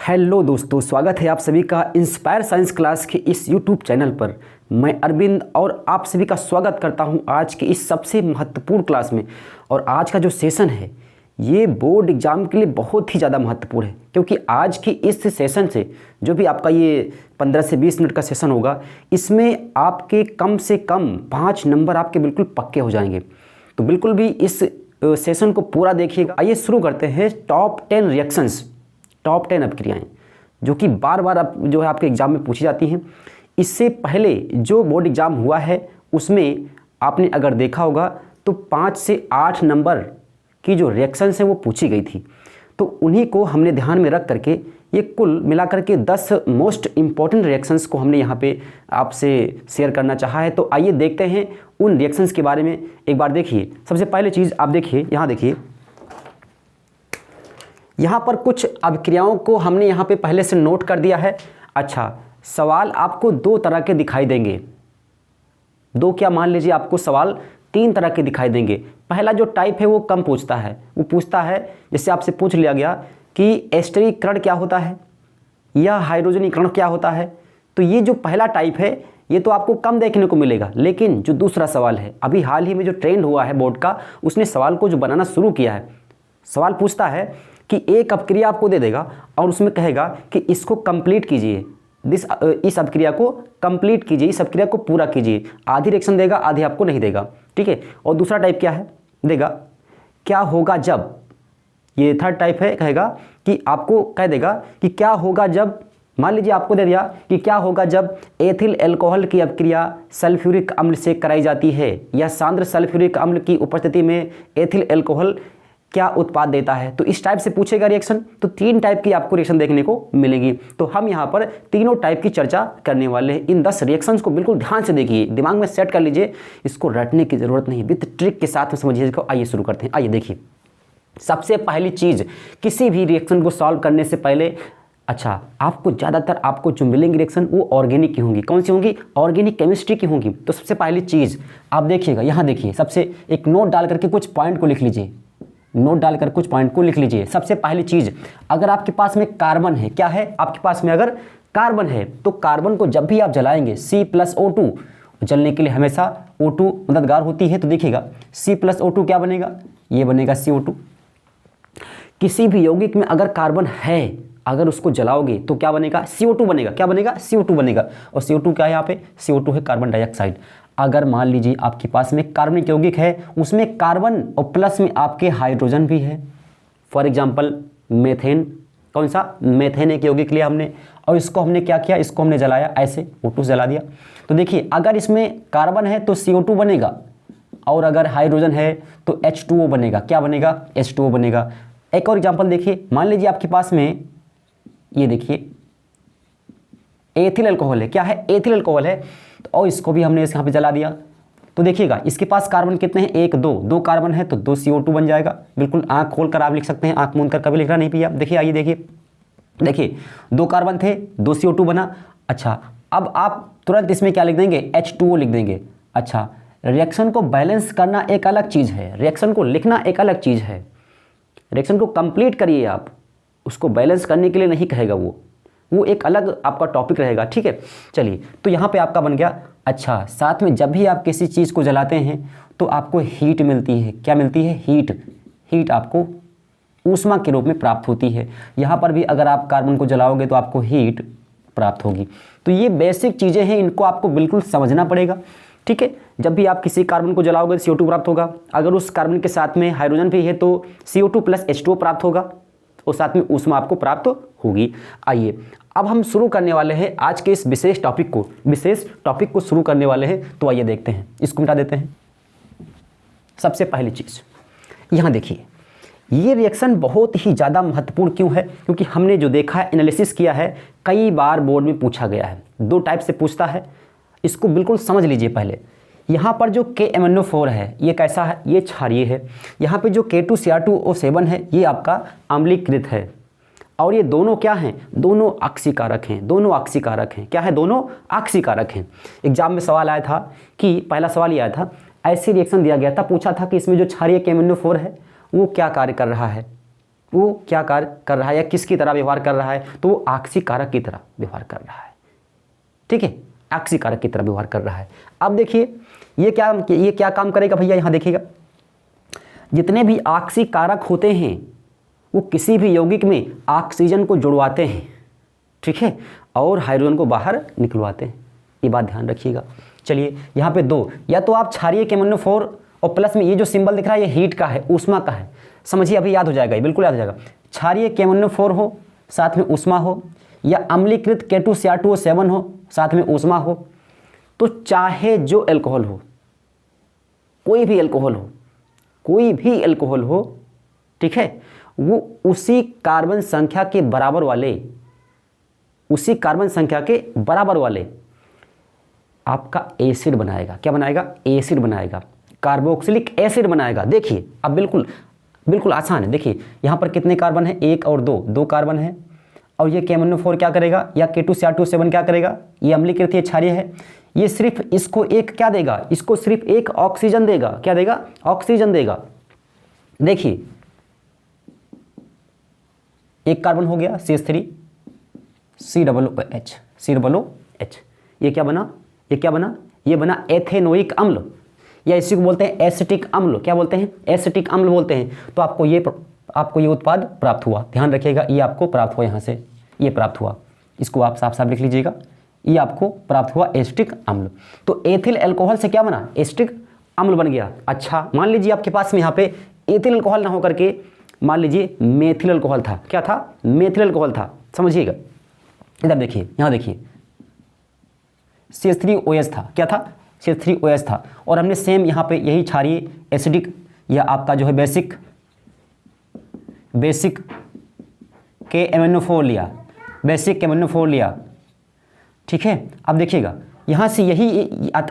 Hello दोस्तों, स्वागत है आप सभी का इंस्पायर साइंस क्लास के इस यूट्यूब चैनल पर। मैं अरविंद और आप सभी का स्वागत करता हूं आज के इस सबसे महत्वपूर्ण क्लास में। और आज का जो सेशन है ये बोर्ड एग्ज़ाम के लिए बहुत ही ज़्यादा महत्वपूर्ण है, क्योंकि आज की इस सेशन से जो भी आपका ये 15 से 20 मिनट का सेशन होगा, इसमें आपके कम से कम 5 नंबर आपके बिल्कुल पक्के हो जाएंगे। तो बिल्कुल भी इस सेशन को पूरा देखिएगा। आइए शुरू करते हैं। टॉप 10 रिएक्शंस, टॉप 10 अपक्रियाएँ जो कि बार बार आप जो है आपके एग्ज़ाम में पूछी जाती हैं। इससे पहले जो बोर्ड एग्ज़ाम हुआ है उसमें आपने अगर देखा होगा तो 5 से 8 नंबर की जो रिएक्शंस हैं वो पूछी गई थी। तो उन्हीं को हमने ध्यान में रख करके ये कुल मिलाकर के 10 मोस्ट इम्पॉर्टेंट रिएक्शंस को हमने यहाँ पे आपसे शेयर करना चाहा है। तो आइए देखते हैं उन रिएक्शंस के बारे में। एक बार देखिए, सबसे पहले चीज़ आप देखिए, यहाँ देखिए, यहाँ पर कुछ अभिक्रियाओं को हमने यहाँ पे पहले से नोट कर दिया है। अच्छा, सवाल आपको 2 तरह के दिखाई देंगे। दो क्या, मान लीजिए आपको सवाल 3 तरह के दिखाई देंगे। पहला जो टाइप है वो कम पूछता है, वो पूछता है जैसे आपसे पूछ लिया गया कि एस्टरीकरण क्या होता है या हाइड्रोजनीकरण क्या होता है। तो ये जो पहला टाइप है ये तो आपको कम देखने को मिलेगा। लेकिन जो दूसरा सवाल है, अभी हाल ही में जो ट्रेंड हुआ है बोर्ड का, उसने सवाल को जो बनाना शुरू किया है, सवाल पूछता है कि एक अपक्रिया आपको दे देगा और उसमें कहेगा कि इसको कंप्लीट कीजिए, इस अपक्रिया को कंप्लीट कीजिए, इस अपक्रिया को पूरा कीजिए। आधी रिएक्शन देगा, आधी आपको नहीं देगा, ठीक है। और दूसरा टाइप क्या है, देगा क्या होगा जब, ये थर्ड टाइप है, कहेगा कि आपको कह देगा कि क्या होगा जब, मान लीजिए आपको दे दिया कि क्या होगा जब एथिल अल्कोहल की अपक्रिया सल्फ्यूरिक अम्ल से कराई जाती है या सांद्र सल्फ्यूरिक अम्ल की उपस्थिति में एथिल अल्कोहल क्या उत्पाद देता है। तो इस टाइप से पूछेगा रिएक्शन। तो 3 टाइप की आपको रिएक्शन देखने को मिलेगी। तो हम यहाँ पर तीनों टाइप की चर्चा करने वाले हैं। इन 10 रिएक्शंस को बिल्कुल ध्यान से देखिए, दिमाग में सेट कर लीजिए, इसको रटने की ज़रूरत नहीं, विद ट्रिक के साथ में समझिए इसको। आइए शुरू करते हैं। आइए देखिए, सबसे पहली चीज़, किसी भी रिएक्शन को सॉल्व करने से पहले, अच्छा, आपको ज़्यादातर आपको जो मिलेंगी रिएक्शन वो ऑर्गेनिक की होंगी। कौन सी होंगी? ऑर्गेनिक केमिस्ट्री की होंगी। तो सबसे पहली चीज़ आप देखिएगा, यहाँ देखिए, सबसे एक नोट डाल करके कुछ पॉइंट को लिख लीजिए, नोट डालकर कुछ पॉइंट को लिख लीजिए। सबसे पहली चीज, अगर आपके पास में कार्बन है, क्या है आपके पास में, अगर कार्बन है तो कार्बन को जब भी आप जलाएंगे C+O2, जलने के लिए हमेशा O2 मददगार होती है। तो देखिएगा C+O2 क्या बनेगा, ये बनेगा CO2। किसी भी यौगिक में अगर कार्बन है, अगर उसको जलाओगे तो क्या बनेगा, CO2 बनेगा। क्या बनेगा? CO2 बनेगा। और CO2 क्या है यहाँ पे, CO2 है कार्बन डाइऑक्साइड। अगर मान लीजिए आपके पास में कार्बनिक यौगिक है, उसमें कार्बन और प्लस में आपके हाइड्रोजन भी है, फॉर एग्जांपल मेथेन, कौन सा, मेथेन एक यौगिक लिया हमने और इसको हमने क्या किया, इसको हमने जलाया, ऐसे O2 जला दिया। तो देखिए, अगर इसमें कार्बन है तो CO2 बनेगा और अगर हाइड्रोजन है तो H2O बनेगा। क्या बनेगा? H2O बनेगा। एक और एग्जाम्पल देखिए, मान लीजिए आपके पास में ये देखिए एथिल अल्कोहल है, क्या है, एथिल अल्कोहल है, और इसको भी हमने यहाँ पे जला दिया। तो देखिएगा इसके पास कार्बन कितने हैं, 1 2, 2 कार्बन है तो 2 CO2 बन जाएगा। बिल्कुल आंख खोल कर आप लिख सकते हैं, आंख मूंद कर कभी लिखना नहीं भैया। देखिए, आइए देखिए, देखिए 2 कार्बन थे, 2 CO2 बना। अच्छा, अब आप तुरंत इसमें क्या लिख देंगे, H2O लिख देंगे। अच्छा, रिएक्शन को बैलेंस करना एक अलग चीज़ है, रिएक्शन को लिखना एक अलग चीज़ है। रिएक्शन को कंप्लीट करिए आप, उसको बैलेंस करने के लिए नहीं कहेगा वो एक अलग आपका टॉपिक रहेगा, ठीक है। चलिए, तो यहाँ पे आपका बन गया। अच्छा, साथ में जब भी आप किसी चीज़ को जलाते हैं तो आपको हीट मिलती है। क्या मिलती है? हीट आपको ऊष्मा के रूप में प्राप्त होती है। यहाँ पर भी अगर आप कार्बन को जलाओगे तो आपको हीट प्राप्त होगी। तो ये बेसिक चीज़ें हैं, इनको आपको बिल्कुल समझना पड़ेगा, ठीक है। जब भी आप किसी कार्बन को जलाओगे तो CO2 प्राप्त होगा। अगर उस कार्बन के साथ में हाइड्रोजन भी है तो CO2 + H2O प्राप्त होगा और साथ में ऊष्मा आपको प्राप्त होगी। आइए, अब हम शुरू करने वाले हैं आज के इस विशेष टॉपिक को शुरू करने वाले हैं। तो आइए देखते हैं, इसको मिटा देते हैं। सबसे पहली चीज़ यहाँ देखिए, ये रिएक्शन बहुत ही ज़्यादा महत्वपूर्ण क्यों है, क्योंकि हमने जो देखा है, एनालिसिस किया है, कई बार बोर्ड में पूछा गया है। 2 टाइप से पूछता है, इसको बिल्कुल समझ लीजिए। पहले यहाँ पर जो KMnO4 है ये कैसा है, ये क्षारीय है। यहाँ पे जो K2Cr2O7 है ये आपका अम्लीकृत है। और ये दोनों क्या हैं, दोनों ऑक्सीकारक हैं, दोनों ऑक्सीकारक हैं। क्या है? दोनों ऑक्सीकारक हैं। एग्जाम में सवाल आया था कि, पहला सवाल ये आया था, ऐसी रिएक्शन दिया गया था, पूछा था कि इसमें जो क्षारीय KMnO4 है वो क्या कार्य कर रहा है। वो क्या कार्य कर रहा है या किसकी तरह व्यवहार कर रहा है, तो वो आक्सीय कारक की तरह व्यवहार कर रहा है। ठीक है, आक्सीय कारक की तरह व्यवहार कर रहा है। अब देखिए ये क्या काम करेगा भैया, यहाँ देखिएगा, जितने भी आक्सीय कारक होते हैं वो किसी भी यौगिक में ऑक्सीजन को जुड़वाते हैं, ठीक है, और हाइड्रोजन को बाहर निकलवाते हैं। ये बात ध्यान रखिएगा। चलिए यहाँ पे दो, या तो आप क्षारीय KMnO4 और प्लस में ये जो सिंबल दिख रहा है ये हीट का है, ऊष्मा का है, समझिए अभी याद हो जाएगा, ये बिल्कुल याद हो जाएगा। क्षारीय KMnO4 हो साथ में ऊष्मा हो, या अम्लीकृत K2Cr2O7 हो साथ में ऊष्मा हो, तो चाहे जो एल्कोहल हो, कोई भी एल्कोहल हो, कोई भी एल्कोहल हो, ठीक है, वो उसी कार्बन संख्या के बराबर वाले, उसी कार्बन संख्या के बराबर वाले आपका एसिड बनाएगा। क्या बनाएगा? एसिड बनाएगा, कार्बोक्सिलिक एसिड बनाएगा। देखिए अब बिल्कुल बिल्कुल आसान है। देखिए यहाँ पर कितने कार्बन है, 1 और 2, 2 कार्बन है, और ये KMnO4 क्या करेगा, या K2Cr2O7 क्या करेगा, ये अम्लीकृत है, क्षारीय है, ये सिर्फ इसको एक क्या देगा, इसको सिर्फ एक ऑक्सीजन देगा। क्या देगा? ऑक्सीजन देगा। देखिए एक कार्बन हो गया CH3 COOH। ये क्या बना, ये क्या बना, ये बना एथेनोइक अम्ल, या इसी को बोलते हैं एसिटिक अम्ल। क्या बोलते हैं? एसिटिक अम्ल बोलते हैं। तो आपको ये उत्पाद प्राप्त हुआ। ध्यान रखिएगा, ये आपको प्राप्त हुआ, यहाँ से ये प्राप्त हुआ, इसको आप साफ साफ लिख लीजिएगा, ये आपको प्राप्त हुआ एसिटिक अम्ल। तो एथिल अल्कोहल से क्या बना? एसिटिक अम्ल बन गया। अच्छा मान लीजिए आपके पास में यहाँ पे एथिल अल्कोहल ना होकर के मान लीजिए मेथिल अल्कोहल था। क्या था? मेथिल अल्कोहल था। समझिएगा, इधर देखिए, यहाँ देखिए CH3OH था। क्या था? CH3OH था। और हमने सेम यहाँ पे यही क्षारीय एसिडिक या आपका जो है बेसिक KMnO4 लिया, बेसिक KMnO4 लिया, ठीक है। अब देखिएगा यहाँ से यही,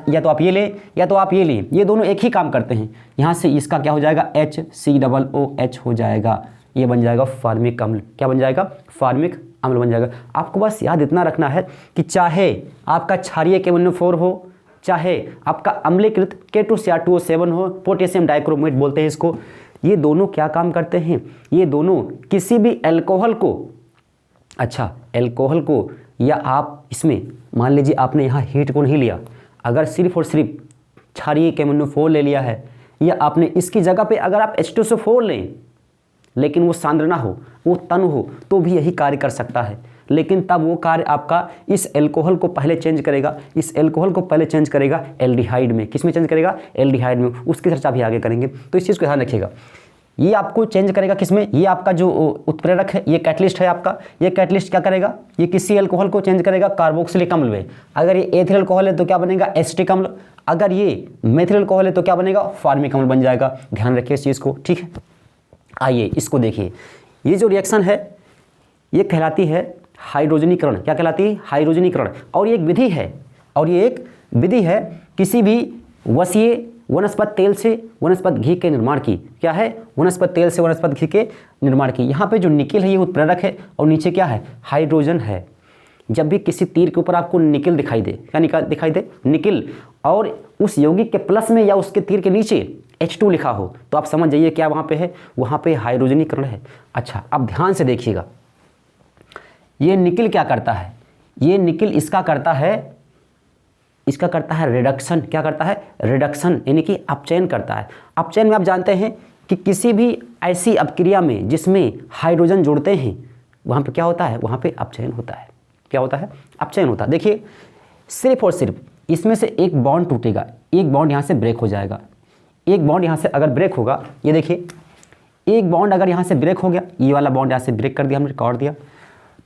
या तो आप ये ले या तो आप ये ले, ये दोनों एक ही काम करते हैं। यहाँ से इसका क्या हो जाएगा? HCOOH हो जाएगा, ये बन जाएगा फार्मिक अम्ल। क्या बन जाएगा? फार्मिक अम्ल बन जाएगा। आपको बस याद इतना रखना है कि चाहे आपका क्षारीय KMnO4 हो, चाहे आपका अम्लीकृत K2Cr2O7 हो, पोटेशियम डाइक्रोमेट बोलते हैं इसको, ये दोनों क्या काम करते हैं? ये दोनों किसी भी एल्कोहल को, अच्छा एल्कोहल को, या आप इसमें मान लीजिए आपने यहाँ हीट को नहीं लिया, अगर सिर्फ और सिर्फ क्षारीय KMnO4 ले लिया है, या आपने इसकी जगह पे अगर आप H2SO4 लें, लेकिन वो सांद्र ना हो, वो तन हो, तो भी यही कार्य कर सकता है। लेकिन तब वो कार्य आपका इस एल्कोहल को पहले चेंज करेगा, इस एल्कोहल को पहले चेंज करेगा एल्डिहाइड में। किस में चेंज करेगा? एल्डिहाइड में। उसकी चर्चा भी आगे करेंगे, तो इस चीज़ को ध्यान रखिएगा। ये आपको चेंज करेगा किस में? ये आपका जो उत्प्रेरक है, ये कैटलिस्ट है आपका, ये कैटलिस्ट क्या करेगा? ये किसी एल्कोहल को चेंज करेगा कार्बोक्सिलिक अम्ल में। अगर ये एथिल अल्कोहल है तो क्या बनेगा? एसिटिक अम्ल। अगर ये मेथिल अल्कोहल है तो क्या बनेगा? फार्मिक अम्ल बन जाएगा। ध्यान रखिए इस चीज़ को, ठीक है। आइए इसको देखिए, ये जो रिएक्शन है ये कहलाती है हाइड्रोजनीकरण। क्या कहलाती है? हाइड्रोजनीकरण। और ये एक विधि है, और ये एक विधि है किसी भी वसीय वनस्पति तेल से वनस्पति घी के निर्माण की। क्या है? वनस्पति तेल से वनस्पति घी के निर्माण की। यहाँ पे जो निकिल है ये उत्प्रेरक है, और नीचे क्या है? हाइड्रोजन है। जब भी किसी तीर के ऊपर आपको निकिल दिखाई दे, क्या दिखाई दे? निकिल, और उस यौगिक के प्लस में या उसके तीर के नीचे H2 लिखा हो, तो आप समझ जाइए क्या वहाँ पे है? वहाँ पे हाइड्रोजनीकरण है। अच्छा अब ध्यान से देखिएगा, ये निकिल क्या करता है? ये निकिल इसका करता है रिडक्शन। क्या करता है? रिडक्शन, यानी कि अपचयन करता है। अपचयन में आप जानते हैं कि किसी भी ऐसी अपक्रिया में जिसमें हाइड्रोजन जुड़ते हैं वहाँ पे क्या होता है? वहाँ पे अपचयन होता है। क्या होता है? अपचयन होता है। देखिए सिर्फ और सिर्फ इसमें से एक बॉन्ड टूटेगा, एक बॉन्ड यहाँ से ब्रेक हो जाएगा। एक बॉन्ड यहाँ से अगर ब्रेक होगा, ये देखिए एक बॉन्ड अगर यहाँ से ब्रेक हो गया, ये वाला बॉन्ड यहाँ से ब्रेक कर दिया, हमने रिकॉर्ड दिया,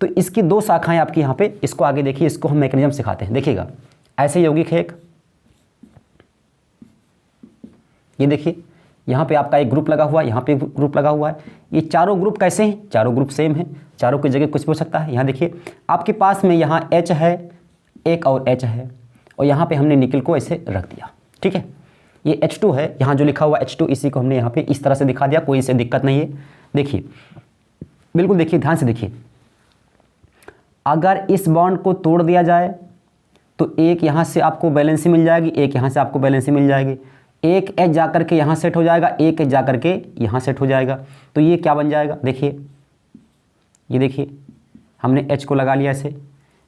तो इसकी 2 शाखाएं आपकी यहाँ पे, इसको आगे देखिए, इसको हम मैकेनिज्म सिखाते हैं। देखिएगा ऐसे यौगिक है एक, ये देखिए यहाँ पे आपका एक ग्रुप लगा हुआ है, यहाँ पे ग्रुप लगा हुआ है। ये चारों ग्रुप कैसे हैं? चारों ग्रुप सेम है, चारों की जगह कुछ भी हो सकता है। यहाँ देखिए आपके पास में यहाँ H है, एक और H है, और यहाँ पे हमने निकिल को ऐसे रख दिया, ठीक है। ये H2 है, यहाँ जो लिखा हुआ H2, इसी को हमने यहाँ पे इस तरह से दिखा दिया, कोई इसे दिक्कत नहीं है। देखिए बिल्कुल देखिए, ध्यान से देखिए, अगर इस बॉन्ड को तोड़ दिया जाए तो एक यहाँ से आपको बैलेंसी मिल जाएगी, एक यहाँ से आपको बैलेंसी मिल जाएगी। एक H जा करके यहाँ सेट हो जाएगा, एक H जा करके यहाँ सेट हो जाएगा। तो ये क्या बन जाएगा, देखिए ये देखिए हमने H को लगा लिया ऐसे,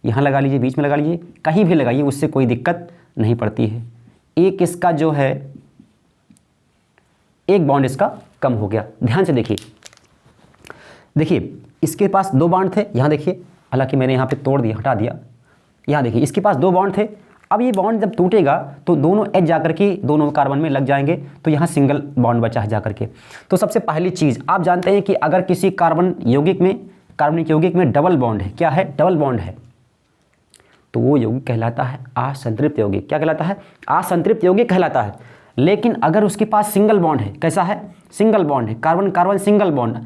यहाँ लगा लीजिए, बीच में लगा लीजिए, कहीं भी लगाइए, उससे कोई दिक्कत नहीं पड़ती है। एक इसका जो है एक बॉन्ड इसका कम हो गया। ध्यान से देखिए, देखिए इसके पास 2 बॉन्ड थे, यहाँ देखिए, हालांकि मैंने यहाँ पे तोड़ दिया, हटा दिया। यहाँ देखिए इसके पास 2 बॉन्ड थे। अब ये बॉन्ड जब टूटेगा तो दोनों H जाकर के दोनों कार्बन में लग जाएंगे, तो यहाँ सिंगल बॉन्ड बचा है जाकर के। तो सबसे पहली चीज़ आप जानते हैं कि अगर किसी कार्बनिक यौगिक में डबल बॉन्ड है, क्या है, डबल बॉन्ड है, तो वो यौगिक कहलाता है असंतृप्त यौगिक। क्या कहलाता है, असंतृप्त यौगिक कहलाता है। लेकिन अगर उसके पास सिंगल बॉन्ड है, कैसा है, सिंगल बॉन्ड है, कार्बन कार्बन सिंगल बॉन्ड,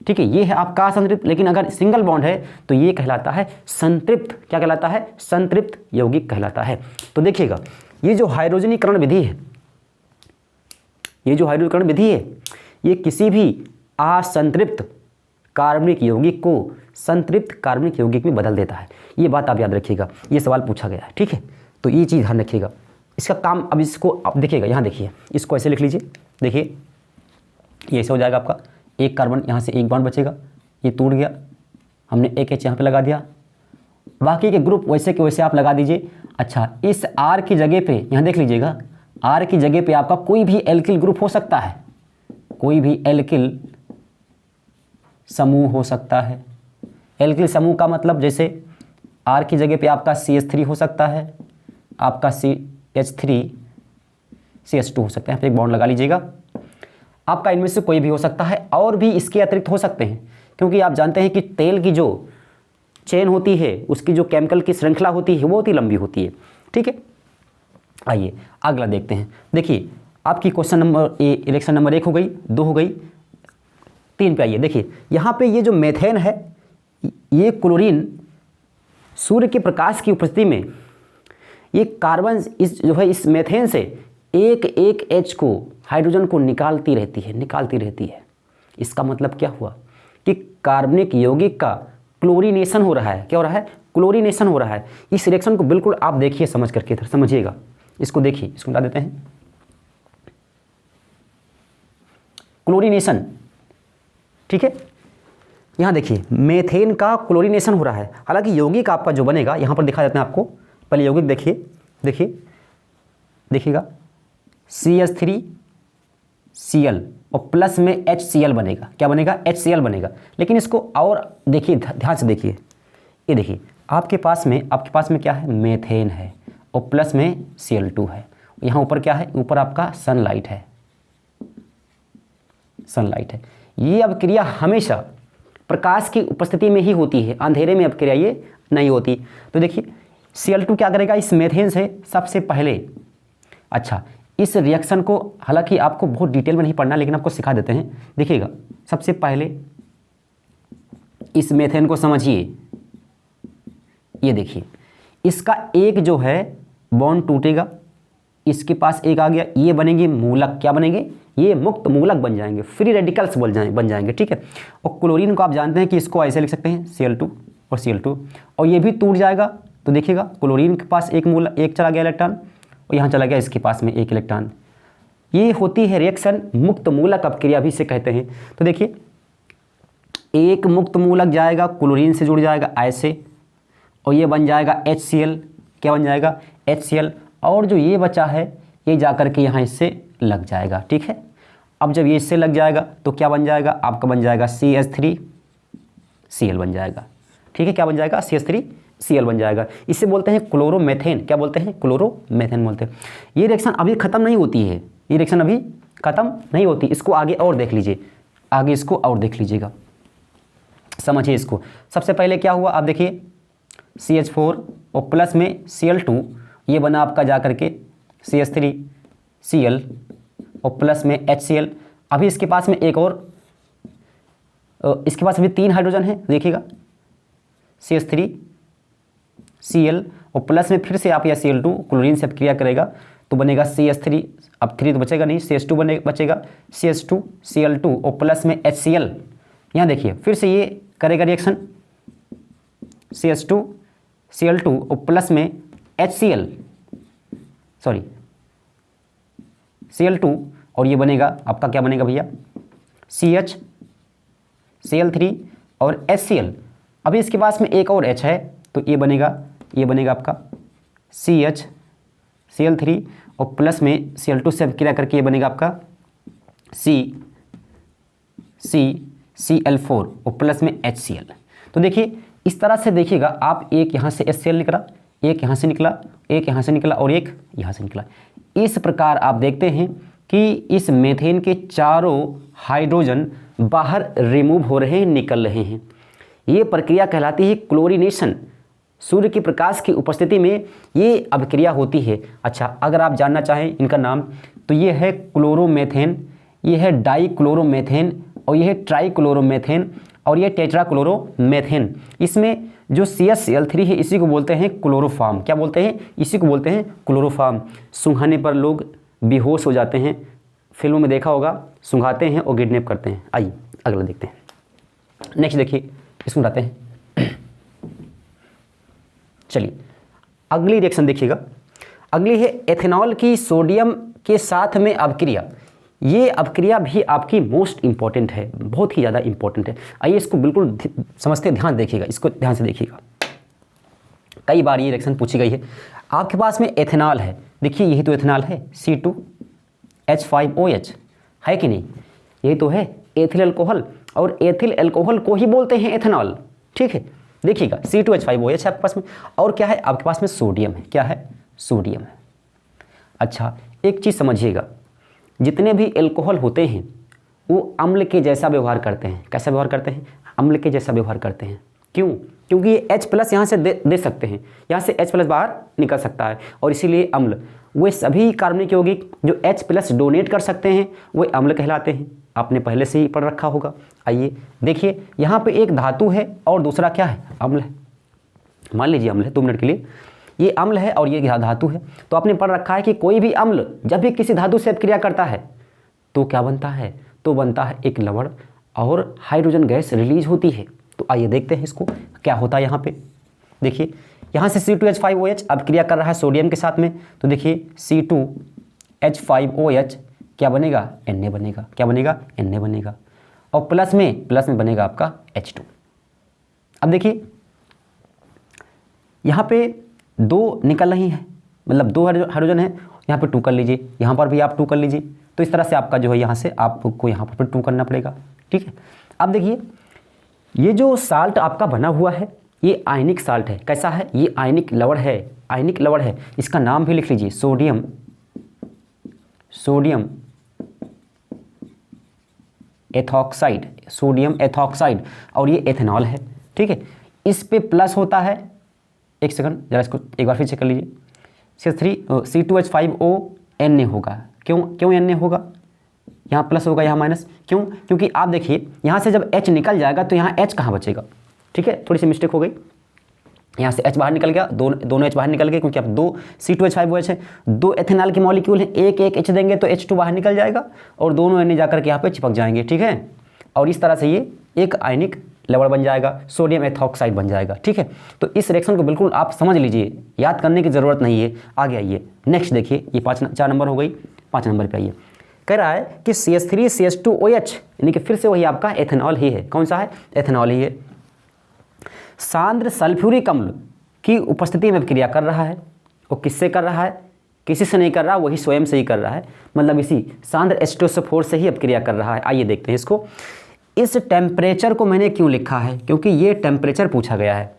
ठीक है, ये है आपका असंतृप्त। लेकिन अगर सिंगल बॉन्ड है तो ये कहलाता है संतृप्त। क्या कहलाता है, संतृप्त यौगिक कहलाता है। तो देखिएगा ये जो हाइड्रोजनीकरण विधि है, ये जो हाइड्रोजनीकरण विधि है, ये किसी भी असंतृप्त कार्बनिक यौगिक को संतृप्त कार्बनिक यौगिक में बदल देता है। ये बात आप याद रखिएगा, ये सवाल पूछा गया है, ठीक है। तो ये चीज़ ध्यान रखिएगा, इसका काम। अब इसको आप देखिएगा, यहाँ देखिए, इसको ऐसे लिख लीजिए, देखिए ये ऐसे हो जाएगा आपका, एक कार्बन यहाँ से एक बॉन्ड बचेगा, ये टूट गया, हमने एक H यहाँ पे लगा दिया, बाकी के ग्रुप वैसे के वैसे आप लगा दीजिए। अच्छा, इस R की जगह पे यहाँ देख लीजिएगा, R की जगह पे आपका कोई भी एल्किल ग्रुप हो सकता है, कोई भी एल्किल समूह हो सकता है। एल्किल समूह का मतलब जैसे R की जगह पे आपका CH3 हो सकता है, आपका CH3 CH2 हो सकता है, यहाँ पे एक बॉन्ड लगा लीजिएगा। आपका इनमें से कोई भी हो सकता है, और भी इसके अतिरिक्त हो सकते हैं, क्योंकि आप जानते हैं कि तेल की जो चेन होती है, उसकी जो केमिकल की श्रृंखला होती है वो बहुत ही लंबी होती है, ठीक है। आइए अगला देखते हैं। देखिए आपकी क्वेश्चन नंबर रिएक्शन नंबर 1 हो गई, 2 हो गई, 3 पे आइए। देखिए यहाँ पे ये जो मेथेन है, ये क्लोरीन सूर्य के प्रकाश की उपस्थिति में ये कार्बन इस जो है इस मेथेन से एक H को, हाइड्रोजन को निकालती रहती है। इसका मतलब क्या हुआ कि कार्बनिक यौगिक का क्लोरीनेशन हो रहा है। क्या हो रहा है, क्लोरीनेशन हो रहा है। इस रिएक्शन को बिल्कुल आप देखिए, समझ करके इधर समझिएगा, इसको देखिए, इसको बता देते हैं, क्लोरीनेशन, ठीक है। यहाँ देखिए मेथेन का क्लोरीनेशन हो रहा है। हालांकि यौगिक आपका जो बनेगा, यहाँ पर दिखा देते हैं आपको, पहले यौगिक देखिएगा CH3Cl और प्लस में HCl बनेगा। क्या बनेगा, HCl बनेगा। लेकिन इसको और देखिए, ध्यान से देखिए, ये देखिए आपके पास में क्या है, मेथेन है और प्लस में Cl2 है। यहाँ ऊपर क्या है, ऊपर आपका सनलाइट है। ये अभिक्रिया हमेशा प्रकाश की उपस्थिति में ही होती है, अंधेरे में अभिक्रिया ये नहीं होती। तो देखिए Cl2 क्या करेगा, इस मेथेन से सबसे पहले, अच्छा इस रिएक्शन को हालांकि आपको बहुत डिटेल में नहीं पढ़ना, लेकिन आपको सिखा देते हैं। देखिएगा सबसे पहले इस मेथेन को समझिए, ये देखिए इसका एक जो है बॉन्ड टूटेगा, इसके पास एक आ गया, ये बनेंगे मूलक। क्या बनेंगे, ये मुक्त मूलक बन जाएंगे, फ्री रेडिकल्स बन जाएंगे, ठीक है। और क्लोरीन को आप जानते हैं कि इसको ऐसे लिख सकते हैं, Cl2 और Cl2, और ये भी टूट जाएगा। तो देखिएगा क्लोरीन के पास एक चला गया इलेक्ट्रॉन, और यहाँ चला गया इसके पास में एक इलेक्ट्रॉन। ये होती है रिएक्शन मुक्त मूलक अपक्रिया भी इसे कहते हैं। तो देखिए एक मुक्त मूलक जाएगा, क्लोरीन से जुड़ जाएगा ऐसे, और ये बन जाएगा HCl। क्या बन जाएगा, HCl। और जो ये बचा है ये जाकर के यहाँ इससे लग जाएगा, ठीक है। अब जब ये इससे लग जाएगा तो क्या बन जाएगा, आपका बन जाएगा CH3Cl बन जाएगा, ठीक है। क्या बन जाएगा, CH3Cl बन जाएगा। इसे बोलते हैं क्लोरोमेथेन। क्या बोलते हैं, क्लोरोमेथेन बोलते हैं। ये रिएक्शन अभी ख़त्म नहीं होती है, ये रिएक्शन अभी ख़त्म नहीं होती। इसको आगे और देख लीजिए, आगे इसको और देख लीजिएगा, समझिए इसको। सबसे पहले क्या हुआ, आप देखिए CH4 और प्लस में Cl2, ये बना आपका जा करके CH3Cl और प्लस में HCl। अभी इसके पास में एक और, इसके पास अभी 3 हाइड्रोजन है, देखिएगा CH3Cl और प्लस में फिर से आप या Cl2 क्लोरीन से क्रिया करेगा तो बनेगा CH3, अब 3 तो बचेगा नहीं, CH2 बचेगा, CH2Cl2 और प्लस में HCl। यहाँ देखिए फिर से ये करेगा रिएक्शन, CH2Cl2 और प्लस में HCl, सॉरी Cl2 और ये बनेगा आपका क्या बनेगा भैया CH Cl3 और HCl। अभी इसके पास में एक और H है तो ये बनेगा आपका CH Cl3 और प्लस में Cl2 से क्रिया करके ये बनेगा आपका Cl4 और प्लस में HCl। तो देखिए इस तरह से देखिएगा आप, एक यहाँ से HCl निकला, एक यहाँ से निकला, एक यहाँ से निकला और एक यहाँ से निकला। इस प्रकार आप देखते हैं कि इस मीथेन के चारों हाइड्रोजन बाहर रिमूव हो रहे हैं, निकल रहे हैं। ये प्रक्रिया कहलाती है क्लोरीनेशन। सूर्य के प्रकाश की उपस्थिति में ये अभिक्रिया होती है। अच्छा, अगर आप जानना चाहें इनका नाम तो ये है क्लोरोमेथेन, ये है डाइक्लोरोमेथेन और ये है ट्राइक्लोरोमेथेन और ये टेट्राक्लोरोमेथेन। इसमें जो CH-Cl3 है इसी को बोलते हैं क्लोरोफॉर्म। क्या बोलते हैं? इसी को बोलते हैं क्लोरोफॉर्म। सूंघाने पर लोग बेहोश हो जाते हैं, फिल्मों में देखा होगा, सूंघाते हैं और किडनैप करते हैं। आइए अगला देखते हैं। नेक्स्ट देखिए, इसको बताते हैं। चलिए अगली रिएक्शन देखिएगा। अगली है एथेनॉल की सोडियम के साथ में अभिक्रिया। ये अभिक्रिया भी आपकी मोस्ट इंपॉर्टेंट है, बहुत ही ज़्यादा इंपॉर्टेंट है। आइए इसको बिल्कुल समझते, ध्यान देखिएगा, इसको ध्यान से देखिएगा। कई बार ये रिएक्शन पूछी गई है। आपके पास में एथेनॉल है, देखिए यही तो एथेनॉल है, C2H5OH है कि नहीं? यही तो है एथिल अल्कोहल, और एथिल अल्कोहल को ही बोलते हैं एथेनॉल। ठीक है, देखिएगा C2H5OH है आपके पास में, और क्या है आपके पास में? सोडियम है। क्या है? सोडियम है। अच्छा, एक चीज़ समझिएगा, जितने भी एल्कोहल होते हैं वो अम्ल के जैसा व्यवहार करते हैं। कैसा व्यवहार करते हैं? अम्ल के जैसा व्यवहार करते हैं। क्यों? क्योंकि ये H+ यहाँ से दे सकते हैं, यहाँ से H+ बाहर निकल सकता है, और इसीलिए अम्ल। वे सभी कार्बनिक यौगिक जो H+ डोनेट कर सकते हैं वे अम्ल कहलाते हैं। आपने पहले से ही पढ़ रखा होगा। आइए देखिए, यहाँ पे एक धातु है और दूसरा क्या है? अम्ल है। मान लीजिए अम्ल है, 2 मिनट के लिए ये अम्ल है और ये धातु है। तो आपने पढ़ रखा है कि कोई भी अम्ल जब भी किसी धातु से क्रिया करता है तो क्या बनता है? तो बनता है एक लवण और हाइड्रोजन गैस रिलीज होती है। तो आइए देखते हैं इसको क्या होता है। यहाँ पे देखिए, यहाँ से C2H5OH अब क्रिया कर रहा है सोडियम के साथ में, तो देखिए C2H5OH क्या बनेगा? Na बनेगा। क्या बनेगा? Na बनेगा, और प्लस में बनेगा आपका H2। अब देखिए यहाँ पे 2 निकल रही हैं, मतलब 2 हाइड्रोजन है, यहाँ पे 2 कर लीजिए, यहाँ पर भी आप 2 कर लीजिए। तो इस तरह से आपका जो है यहाँ से आपको यहाँ पर 2 करना पड़ेगा। ठीक है, अब देखिए ये जो साल्ट आपका बना हुआ है ये आयनिक साल्ट है। कैसा है? ये आयनिक लवण है, आयनिक लवण है। इसका नाम भी लिख लीजिए, सोडियम एथॉक्साइड, सोडियम एथॉक्साइड, और ये एथेनॉल है। ठीक है, इस पे प्लस होता है, एक सेकंड जरा इसको एक बार फिर चेक कर लीजिए, C2H5O Na होगा। क्यों Na होगा? यहाँ प्लस होगा, यहाँ माइनस। क्यों? क्योंकि आप देखिए यहाँ से जब H निकल जाएगा तो यहाँ H कहाँ बचेगा? ठीक है, थोड़ी सी मिस्टेक हो गई, यहाँ से H बाहर निकल गया, दोनों H बाहर निकल गए, क्योंकि अब 2 C2H5OH है, 2 एथेनॉल के मॉलिक्यूल हैं, एक H देंगे तो H2 बाहर निकल जाएगा और दोनों Na जाकर के यहाँ पे चिपक जाएंगे। ठीक है, और इस तरह से ये एक आयनिक लवण बन जाएगा, सोडियम एथॉक्साइड बन जाएगा। ठीक है, तो इस रिएक्शन को बिल्कुल आप समझ लीजिए, याद करने की ज़रूरत नहीं है। आगे आइए, नेक्स्ट देखिए, ये 4 नंबर हो गई, 5 नंबर पे आइए। कह रहा है कि CH3CH2OH यानी कि फिर से वही आपका एथेनॉल ही है। कौन सा है? एथेनॉल ही है। सांद्र सल्फ्यूरिक अम्ल की उपस्थिति में क्रिया कर रहा है। और किससे कर रहा है? किसी से नहीं कर रहा, वही स्वयं से ही कर रहा है, मतलब इसी सांद्र H2SO4 से ही अब क्रिया कर रहा है। आइए देखते हैं इसको। इस टेम्परेचर को मैंने क्यों लिखा है? क्योंकि ये टेम्परेचर पूछा गया है।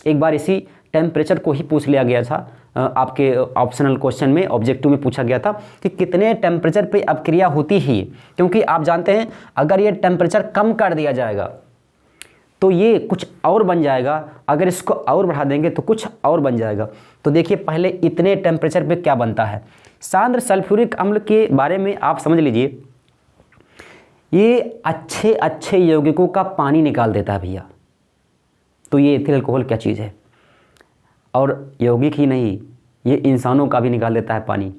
एक बार इसी टेम्परेचर को ही पूछ लिया गया था आपके ऑप्शनल क्वेश्चन में, ऑब्जेक्टिव में पूछा गया था कि कितने टेम्परेचर पे अपक्रिया होती है। क्योंकि आप जानते हैं अगर ये टेम्परेचर कम कर दिया जाएगा तो ये कुछ और बन जाएगा, अगर इसको और बढ़ा देंगे तो कुछ और बन जाएगा। तो देखिए पहले इतने टेम्परेचर पे क्या बनता है। सांद्र सल्फ्यूरिक अम्ल के बारे में आप समझ लीजिए, ये अच्छे यौगिकों का पानी निकाल देता है भैया। तो ये एथिल अल्कोहल क्या चीज़ है, और यौगिक ही नहीं, ये इंसानों का भी निकाल देता है पानी,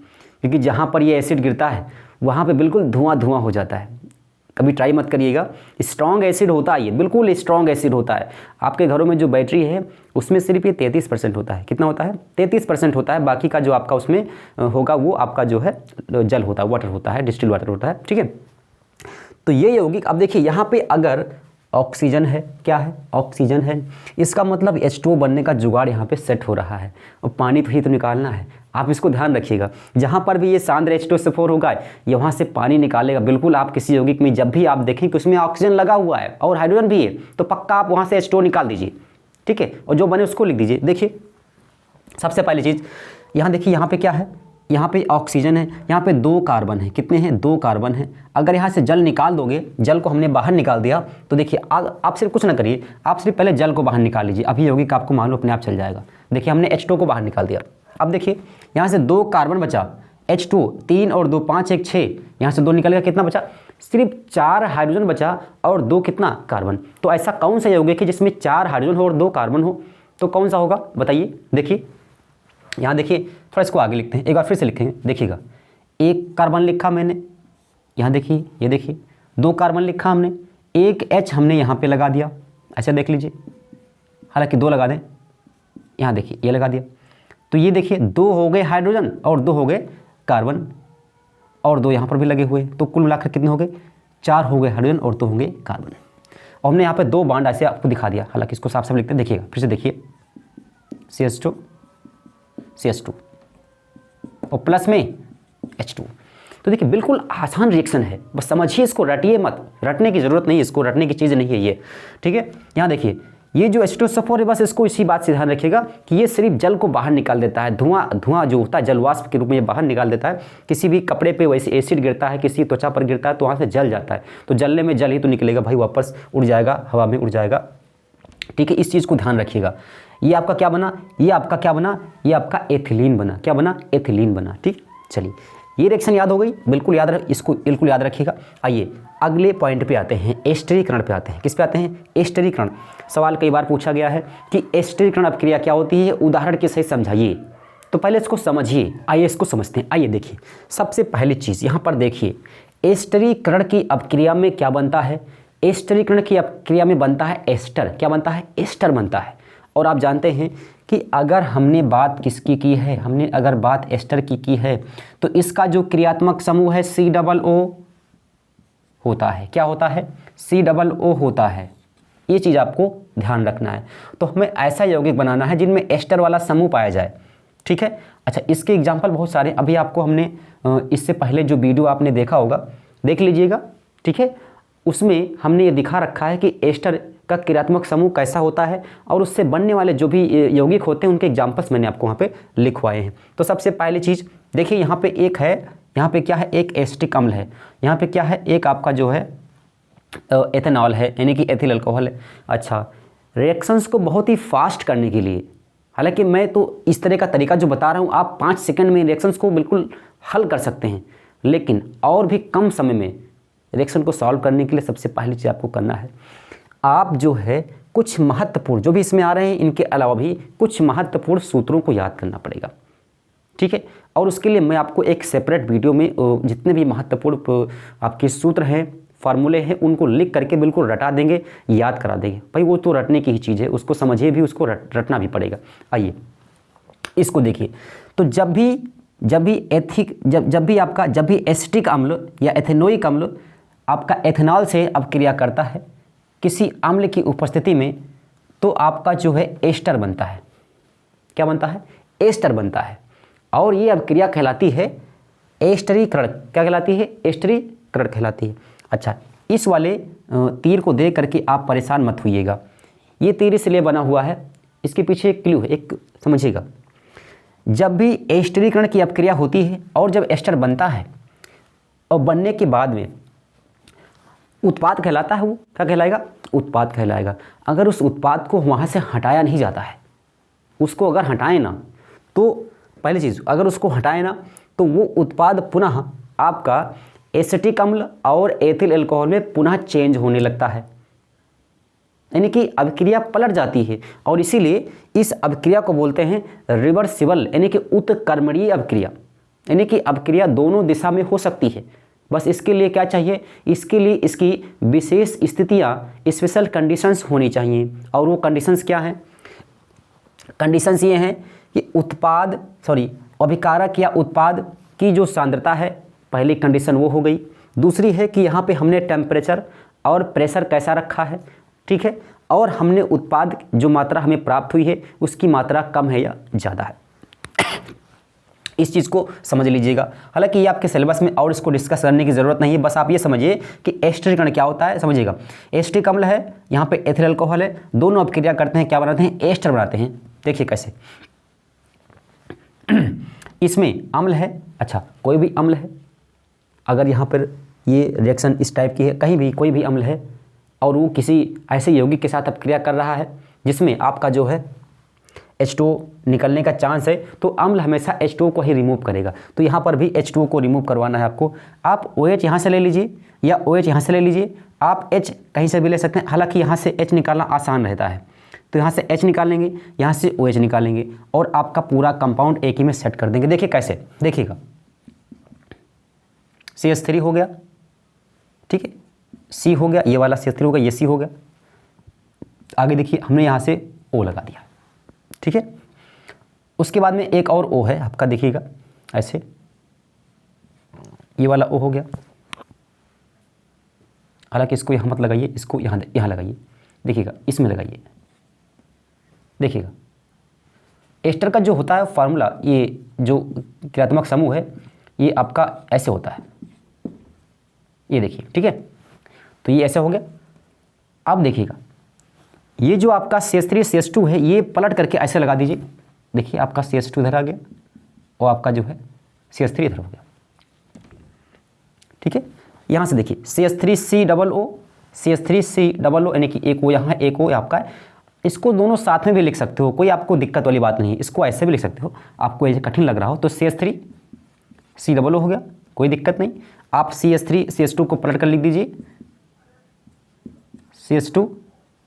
क्योंकि जहाँ पर ये एसिड गिरता है वहाँ पे बिल्कुल धुआं हो जाता है। कभी ट्राई मत करिएगा। स्ट्रॉन्ग एसिड होता है, ये बिल्कुल स्ट्रॉन्ग एसिड होता है। आपके घरों में जो बैटरी है उसमें सिर्फ ये 33% होता है। कितना होता है? 33% होता है। बाकी का जो आपका उसमें होगा वो आपका जो है जल होता है, वाटर होता है, डिस्टिल वाटर होता है। ठीक है, तो ये यौगिक, अब देखिए यहाँ पे अगर ऑक्सीजन है, क्या है? ऑक्सीजन है, इसका मतलब H2O बनने का जुगाड़ यहाँ पे सेट हो रहा है। और पानी तो ही तो निकालना है, आप इसको ध्यान रखिएगा। जहाँ पर भी ये सांद्र H2SO4 होगा यहाँ से पानी निकालेगा। बिल्कुल आप किसी यौगिक में जब भी आप देखें कि उसमें ऑक्सीजन लगा हुआ है और हाइड्रोजन भी है तो पक्का आप वहाँ से H2O निकाल दीजिए। ठीक है, और जो बने उसको लिख दीजिए। देखिए सबसे पहली चीज़ यहाँ देखिए, यहाँ पे क्या है? यहाँ पे ऑक्सीजन है, यहाँ पे 2 कार्बन है। कितने हैं? 2 कार्बन है। अगर यहाँ से जल निकाल दोगे, जल को हमने बाहर निकाल दिया, तो देखिए आप सिर्फ कुछ ना करिए, आप सिर्फ पहले जल को बाहर निकाल लीजिए। अभी यौगिक आपको मालूम अपने आप चल जाएगा। देखिए हमने H2O को बाहर निकाल दिया। अब देखिए यहाँ से 2 कार्बन बचा, H2, 3 और 2 5 1 6, यहाँ से 2 निकल गया। कितना बचा? सिर्फ 4 हाइड्रोजन बचा और 2 कितना? कार्बन। तो ऐसा कौन सा यौगिक है जिसमें 4 हाइड्रोजन हो और 2 कार्बन हो? तो कौन सा होगा बताइए? देखिए यहाँ देखिए, थोड़ा इसको आगे लिखते हैं, एक बार फिर से लिखेंगे। देखिएगा 1 कार्बन लिखा मैंने, यहाँ देखिए, ये देखिए 2 कार्बन लिखा हमने, 1 H हमने यहाँ पे लगा दिया। अच्छा देख लीजिए, हालांकि 2 लगा दें, यहाँ देखिए ये लगा दिया। तो ये देखिए 2 हो गए हाइड्रोजन और 2 हो गए कार्बन, और 2 यहाँ पर भी लगे हुए। तो कुल मिलाकर कितने हो गए? 4 हो गए हाइड्रोजन और 2 होंगे कार्बन। और हमने यहाँ पे 2 बॉन्ड ऐसे आपको दिखा दिया। हालांकि इसको साफ साफ लिखते हैं, देखिएगा फिर से देखिए, CH2 CH2 और प्लस में H2। तो देखिए बिल्कुल आसान रिएक्शन है, बस समझिए इसको, रटिए मत, रटने की ज़रूरत नहीं है, इसको रटने की चीज़ नहीं है ये। ठीक है, यहाँ देखिए ये जो H2SO4 है, बस इसको इसी बात से ध्यान रखिएगा कि ये सिर्फ जल को बाहर निकाल देता है। धुआं जो होता है जलवाष्प के रूप में ये बाहर निकाल देता है। किसी भी कपड़े पे वैसे एसिड गिरता है, किसी त्वचा पर गिरता है तो वहाँ से जल जाता है। तो जलने में जल ही तो निकलेगा भाई, वापस उड़ जाएगा, हवा में उड़ जाएगा। ठीक है, इस चीज़ को ध्यान रखिएगा। ये आपका क्या बना? ये आपका क्या बना? ये आपका एथिलीन बना। क्या बना? एथिलीन बना। ठीक, चलिए ये रिएक्शन याद हो गई, बिल्कुल याद रख, इसको बिल्कुल याद रखिएगा। आइए अगले पॉइंट पे आते हैं, एस्टरीकरण पे आते हैं। किस पे आते हैं? एस्टरीकरण। सवाल कई बार पूछा गया है कि एस्टरीकरण अपक्रिया क्या होती है, उदाहरण के सहित समझाइए। तो पहले इसको समझिए, आइए इसको समझते हैं। आइए देखिए, सबसे पहली चीज़ यहाँ पर देखिए, एस्टरीकरण की अपक्रिया में क्या बनता है? एस्टरीकरण की अपक्रिया में बनता है एस्टर। क्या बनता है? एस्टर बनता है। और आप जानते हैं कि अगर हमने बात किसकी की है, हमने अगर बात एस्टर की है, तो इसका जो क्रियात्मक समूह है COO होता है। क्या होता है? COO होता है। ये चीज़ आपको ध्यान रखना है। तो हमें ऐसा यौगिक बनाना है जिनमें एस्टर वाला समूह पाया जाए। ठीक है, अच्छा इसके एग्जाम्पल बहुत सारे, अभी आपको हमने इससे पहले जो वीडियो आपने देखा होगा देख लीजिएगा। ठीक है, उसमें हमने ये दिखा रखा है कि एस्टर का क्रियात्मक समूह कैसा होता है और उससे बनने वाले जो भी यौगिक होते हैं उनके एग्जाम्पल्स मैंने आपको वहाँ पे लिखवाए हैं। तो सबसे पहली चीज़ देखिए, यहाँ पे एक है, यहाँ पे क्या है? एक एसिटिक अम्ल है। यहाँ पे क्या है? एक आपका जो है एथेनॉल है, यानी कि एथिल अल्कोहल है। अच्छा, रिएक्शंस को बहुत ही फास्ट करने के लिए, हालांकि मैं तो इस तरह का तरीका जो बता रहा हूँ, आप 5 सेकंड में रिएक्शंस को बिल्कुल हल कर सकते हैं, लेकिन और भी कम समय में रिएक्शन को सॉल्व करने के लिए सबसे पहली चीज़ आपको करना है, आप जो है कुछ महत्वपूर्ण जो भी इसमें आ रहे हैं इनके अलावा भी कुछ महत्वपूर्ण सूत्रों को याद करना पड़ेगा। ठीक है, और उसके लिए मैं आपको एक सेपरेट वीडियो में जितने भी महत्वपूर्ण आपके सूत्र हैं, फार्मूले हैं, उनको लिख करके बिल्कुल रटा देंगे, याद करा देंगे। भाई वो तो रटने की ही चीज़ है, उसको समझिए भी, उसको रटना भी पड़ेगा। आइए इसको देखिए, तो जब भी एसिटिक अम्ल या एथेनोइक अम्ल आपका एथेनॉल से अपक्रिया करता है किसी अम्ल की उपस्थिति में, तो आपका जो है एस्टर बनता है। क्या बनता है? एस्टर बनता है। और ये अपक्रिया कहलाती है एस्टरीकरण। क्या कहलाती है? एस्टरीकरण कहलाती है। अच्छा, इस वाले तीर को देख करके आप परेशान मत होइएगा, ये तीर इसलिए बना हुआ है, इसके पीछे एक क्लू है, एक समझिएगा। जब भी एस्टरीकरण की अपक्रिया होती है और जब एस्टर बनता है और बनने के बाद में उत्पाद कहलाता है, वो क्या कहलाएगा? उत्पाद कहलाएगा। अगर उस उत्पाद को वहाँ से हटाया नहीं जाता है, उसको अगर हटाएं ना, तो पहली चीज़ अगर उसको हटाएं ना तो वो उत्पाद पुनः आपका एसिटिक अम्ल और एथिल अल्कोहल में पुनः चेंज होने लगता है, यानी कि अभिक्रिया पलट जाती है। और इसीलिए इस अभिक्रिया को बोलते हैं रिवर्सिबल, यानी कि उत्क्रमणीय अभिक्रिया, यानी कि अभिक्रिया दोनों दिशा में हो सकती है। बस इसके लिए क्या चाहिए, इसके लिए इसकी विशेष स्थितियाँ, स्पेशल कंडीशंस होनी चाहिए। और वो कंडीशंस क्या हैं? कंडीशंस ये हैं कि अभिकारक या उत्पाद की जो सांद्रता है, पहली कंडीशन वो हो गई। दूसरी है कि यहाँ पे हमने टेम्परेचर और प्रेशर कैसा रखा है, ठीक है, और हमने उत्पाद जो मात्रा हमें प्राप्त हुई है उसकी मात्रा कम है या ज़्यादा है। इस चीज़ को समझ लीजिएगा। हालांकि ये आपके सिलेबस में और इसको डिस्कस करने की ज़रूरत नहीं है, बस आप ये समझिए कि एस्टरिक अम्ल क्या होता है, समझिएगा। एस्टरिक अम्ल है, यहाँ पे एथिल अल्कोहल है, दोनों अपक्रिया करते हैं, क्या बनाते हैं, एस्टर बनाते हैं। देखिए कैसे इसमें अम्ल है, अच्छा कोई भी अम्ल है, अगर यहाँ पर ये रिएक्शन इस टाइप की है, कहीं भी कोई भी अम्ल है और वो किसी ऐसे यौगिक के साथ अपक्रिया कर रहा है जिसमें आपका जो है H2O निकलने का चांस है, तो अम्ल हमेशा H2O को ही रिमूव करेगा। तो यहाँ पर भी H2O को रिमूव करवाना है आपको। आप OH यहाँ से ले लीजिए या OH यहाँ से ले लीजिए, आप H कहीं से भी ले सकते हैं। हालांकि यहाँ से H निकालना आसान रहता है, तो यहाँ से H निकालेंगे, यहाँ से OH निकालेंगे और आपका पूरा कंपाउंड एक ही में सेट कर देंगे। देखिए कैसे, देखिएगा CH3 हो गया, ठीक है, C हो गया, ये वाला CH3 हो गया, ये C हो गया। आगे देखिए हमने यहाँ से O लगा दिया, ठीक है। उसके बाद में एक और O है आपका, देखिएगा ऐसे, ये वाला O हो गया। हालांकि इसको यहाँ मत लगाइए, इसको यहाँ लगाइए, देखिएगा इसमें लगाइए। देखिएगा एस्टर का जो होता है फार्मूला, ये जो क्रियात्मक समूह है ये आपका ऐसे होता है, ये देखिए, ठीक है। तो ये ऐसे हो गया। अब देखिएगा ये जो आपका CH3 CH2 है, ये पलट करके ऐसे लगा दीजिए। देखिए आपका CH2 इधर आ गया और आपका जो है CH3 इधर हो गया, ठीक है। यहाँ से देखिए CH3COO, CH3COO, यानी कि एक O यहाँ है, एक O आपका है। इसको दोनों साथ में भी लिख सकते हो, कोई आपको दिक्कत वाली बात नहीं है। इसको ऐसे भी लिख सकते हो, आपको ऐसे कठिन लग रहा हो तो CH3COO हो गया, कोई दिक्कत नहीं। आप CH3 CH2 को पलट कर लिख दीजिए, CH2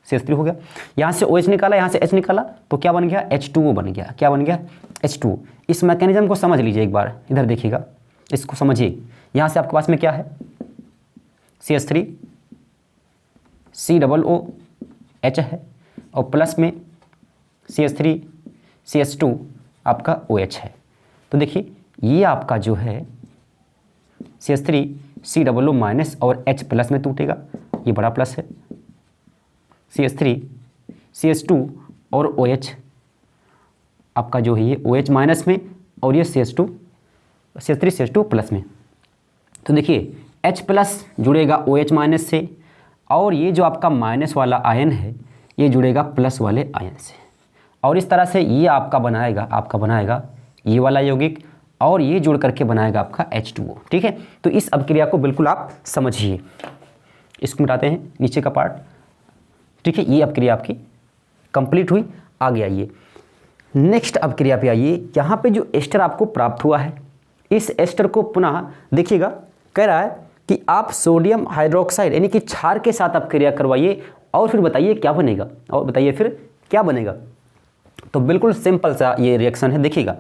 CH3 हो गया। यहाँ से OH निकाला, यहाँ से H निकाला, तो क्या बन गया, H2O बन गया। क्या बन गया, H2O। इस मैकेनिज्म को समझ लीजिए एक बार, इधर देखिएगा, इसको समझिए। यहाँ से आपके पास में क्या है, CH3 COO H है और प्लस में CH3 CH2 आपका OH है। तो देखिए ये आपका जो है CH3 COO माइनस और H प्लस में टूटेगा, ये बड़ा प्लस है। CH3 CH2 और OH आपका जो है ये OH माइनस में और ये CH3 CH2 प्लस में। तो देखिए H प्लस जुड़ेगा OH माइनस से और ये जो आपका माइनस वाला आयन है ये जुड़ेगा प्लस वाले आयन से, और इस तरह से ये आपका बनाएगा ये वाला यौगिक और ये जुड़ करके बनाएगा आपका H2O, ठीक है। तो इस अपक्रिया को बिल्कुल आप समझिए। इसको मिटाते हैं नीचे का पार्ट, ठीक है। ये अपक्रिया आपकी कंप्लीट हुई। आगे आइए नेक्स्ट अपक्रिया पे आइए। यहाँ पे जो एस्टर आपको प्राप्त हुआ है, इस एस्टर को पुनः देखिएगा, कह रहा है कि आप सोडियम हाइड्रोक्साइड यानी कि क्षार के साथ अपक्रिया करवाइए और फिर बताइए क्या बनेगा, और बताइए फिर क्या बनेगा। तो बिल्कुल सिंपल सा ये रिएक्शन है। देखिएगा